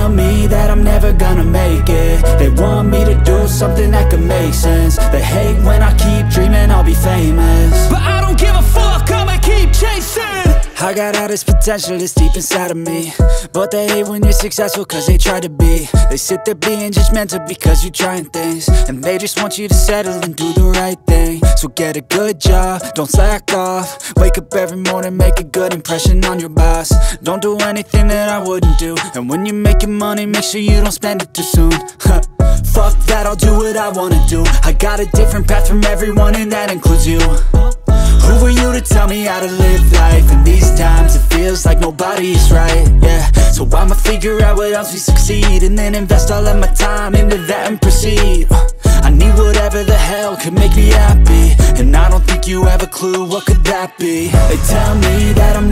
tell me that I'm never gonna make it. They want me to do something that could make sense. They hate when I keep dreaming I'll be famous, but I don't give a fuck, I'ma keep chasing. I got all this potential that's deep inside of me, but they hate when you're successful cause they try to be. They sit there being judgmental because you're trying things, and they just want you to settle and do the right thing. So get a good job, don't slack off. Wake up every morning, make a good impression on your boss. Don't do anything that I wouldn't do, and when you're making money, make sure you don't spend it too soon. Fuck that, I'll do what I wanna do. I got a different path from everyone, and that includes you. Who are you to tell me how to live life? In these times it feels like nobody's right, yeah. So I'ma figure out what else we succeed, and then invest all of my time into that and proceed. I need whatever the hell could make me happy, and I don't think you have a clue what could that be. They tell me that I'm